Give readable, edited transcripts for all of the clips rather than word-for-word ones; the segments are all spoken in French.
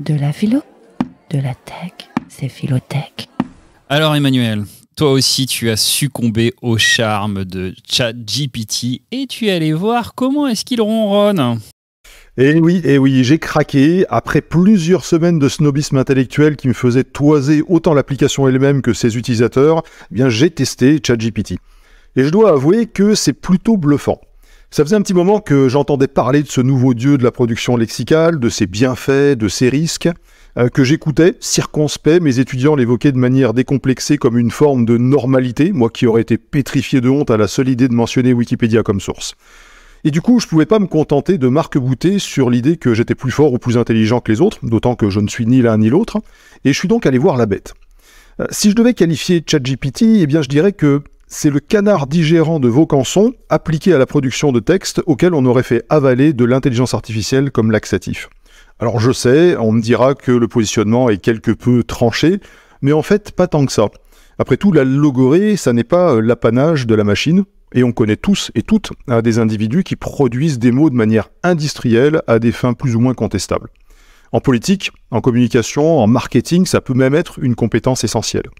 De la philo, de la tech, c'est Philotech. Alors Emmanuel, toi aussi tu as succombé au charme de ChatGPT et tu es allé voir comment est-ce qu'il ronronne. Eh oui, j'ai craqué. Après plusieurs semaines de snobisme intellectuel qui me faisait toiser autant l'application elle-même que ses utilisateurs, eh bien j'ai testé ChatGPT. Et je dois avouer que c'est plutôt bluffant. Ça faisait un petit moment que j'entendais parler de ce nouveau dieu de la production lexicale, de ses bienfaits, de ses risques, que j'écoutais, circonspect, mes étudiants l'évoquaient de manière décomplexée comme une forme de normalité, moi qui aurais été pétrifié de honte à la seule idée de mentionner Wikipédia comme source. Et du coup, je pouvais pas me contenter de m'arc-bouter sur l'idée que j'étais plus fort ou plus intelligent que les autres, d'autant que je ne suis ni l'un ni l'autre, et je suis donc allé voir la bête. Si je devais qualifier ChatGPT, eh bien je dirais que c'est le canard digérant de Vaucanson appliqué à la production de textes auquel on aurait fait avaler de l'intelligence artificielle comme laxatif. Alors je sais, on me dira que le positionnement est quelque peu tranché, mais en fait pas tant que ça. Après tout, la logorée, ça n'est pas l'apanage de la machine, et on connaît tous et toutes des individus qui produisent des mots de manière industrielle à des fins plus ou moins contestables. En politique, en communication, en marketing, ça peut même être une compétence essentielle.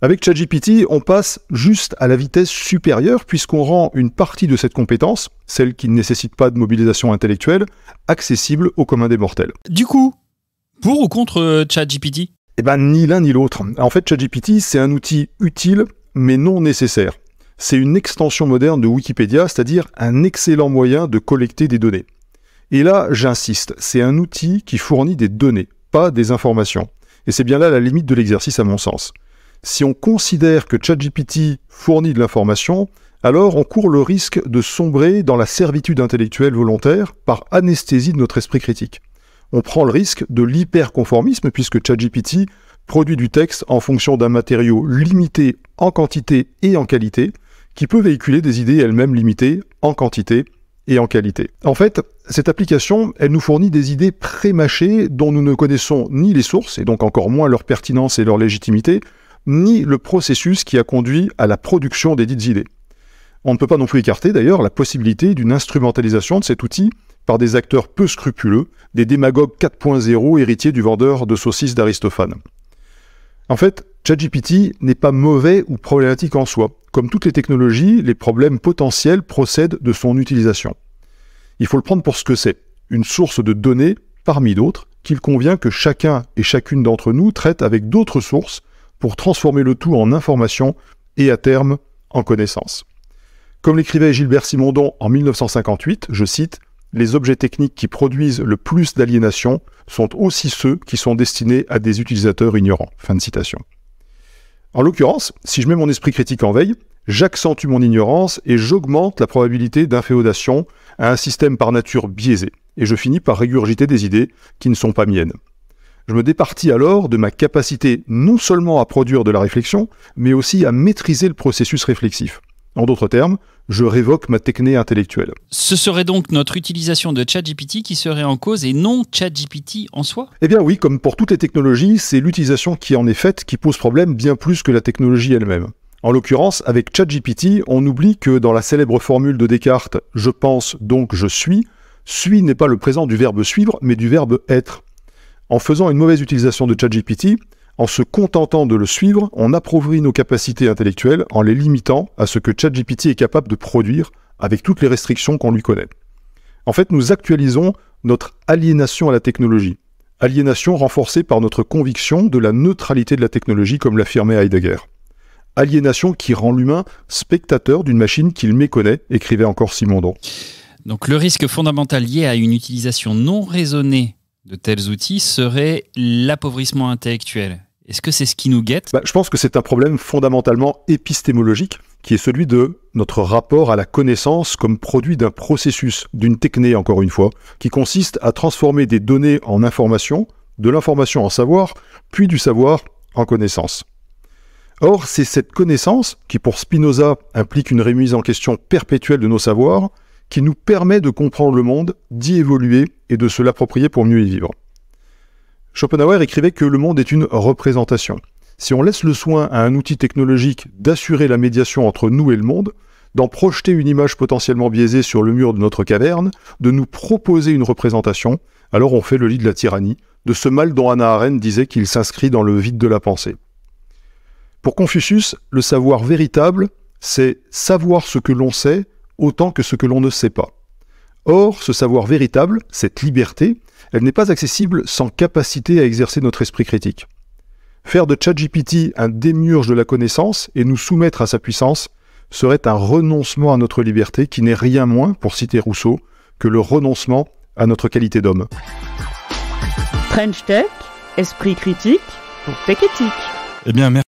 Avec ChatGPT, on passe juste à la vitesse supérieure puisqu'on rend une partie de cette compétence, celle qui ne nécessite pas de mobilisation intellectuelle, accessible au commun des mortels. Du coup, pour ou contre ChatGPT ? Eh ben, ni l'un ni l'autre. En fait, ChatGPT, c'est un outil utile, mais non nécessaire. C'est une extension moderne de Wikipédia, c'est-à-dire un excellent moyen de collecter des données. Et là, j'insiste, c'est un outil qui fournit des données, pas des informations. Et c'est bien là la limite de l'exercice à mon sens. Si on considère que ChatGPT fournit de l'information, alors on court le risque de sombrer dans la servitude intellectuelle volontaire par anesthésie de notre esprit critique. On prend le risque de l'hyperconformisme puisque ChatGPT produit du texte en fonction d'un matériau limité en quantité et en qualité, qui peut véhiculer des idées elles-mêmes limitées en quantité et en qualité. En fait, cette application, elle nous fournit des idées pré-mâchées dont nous ne connaissons ni les sources, et donc encore moins leur pertinence et leur légitimité, ni le processus qui a conduit à la production des dites idées. On ne peut pas non plus écarter d'ailleurs la possibilité d'une instrumentalisation de cet outil par des acteurs peu scrupuleux, des démagogues 4.0 héritiers du vendeur de saucisses d'Aristophane. En fait, ChatGPT n'est pas mauvais ou problématique en soi. Comme toutes les technologies, les problèmes potentiels procèdent de son utilisation. Il faut le prendre pour ce que c'est, une source de données, parmi d'autres, qu'il convient que chacun et chacune d'entre nous traite avec d'autres sources pour transformer le tout en information et à terme en connaissance. Comme l'écrivait Gilbert Simondon en 1958, je cite, « Les objets techniques qui produisent le plus d'aliénation sont aussi ceux qui sont destinés à des utilisateurs ignorants. » Fin de citation. En l'occurrence, si je mets mon esprit critique en veille, j'accentue mon ignorance et j'augmente la probabilité d'inféodation à un système par nature biaisé, et je finis par régurgiter des idées qui ne sont pas miennes. Je me départis alors de ma capacité non seulement à produire de la réflexion, mais aussi à maîtriser le processus réflexif. En d'autres termes, je révoque ma techné intellectuelle. Ce serait donc notre utilisation de ChatGPT qui serait en cause et non ChatGPT en soi ? Eh bien oui, comme pour toutes les technologies, c'est l'utilisation qui en est faite qui pose problème bien plus que la technologie elle-même. En l'occurrence, avec ChatGPT, on oublie que dans la célèbre formule de Descartes « je pense donc je suis », suis n'est pas le présent du verbe suivre, mais du verbe être. En faisant une mauvaise utilisation de ChatGPT, en se contentant de le suivre, on appauvrit nos capacités intellectuelles en les limitant à ce que ChatGPT est capable de produire avec toutes les restrictions qu'on lui connaît. En fait, nous actualisons notre aliénation à la technologie. Aliénation renforcée par notre conviction de la neutralité de la technologie, comme l'affirmait Heidegger. Aliénation qui rend l'humain spectateur d'une machine qu'il méconnaît, écrivait encore Simondon. Donc le risque fondamental lié à une utilisation non raisonnée de tels outils serait l'appauvrissement intellectuel. Est-ce que c'est ce qui nous guette ? Je pense que c'est un problème fondamentalement épistémologique, qui est celui de notre rapport à la connaissance comme produit d'un processus, d'une techné encore une fois, qui consiste à transformer des données en information, de l'information en savoir, puis du savoir en connaissance. Or, c'est cette connaissance, qui pour Spinoza implique une remise en question perpétuelle de nos savoirs, qui nous permet de comprendre le monde, d'y évoluer et de se l'approprier pour mieux y vivre. Schopenhauer écrivait que le monde est une représentation. Si on laisse le soin à un outil technologique d'assurer la médiation entre nous et le monde, d'en projeter une image potentiellement biaisée sur le mur de notre caverne, de nous proposer une représentation, alors on fait le lit de la tyrannie, de ce mal dont Hannah Arendt disait qu'il s'inscrit dans le vide de la pensée. Pour Confucius, le savoir véritable, c'est savoir ce que l'on sait autant que ce que l'on ne sait pas. Or, ce savoir véritable, cette liberté, elle n'est pas accessible sans capacité à exercer notre esprit critique. Faire de ChatGPT un démiurge de la connaissance et nous soumettre à sa puissance serait un renoncement à notre liberté qui n'est rien moins, pour citer Rousseau, que le renoncement à notre qualité d'homme. French Tech, esprit critique pour Tech Éthique. Eh bien, merci.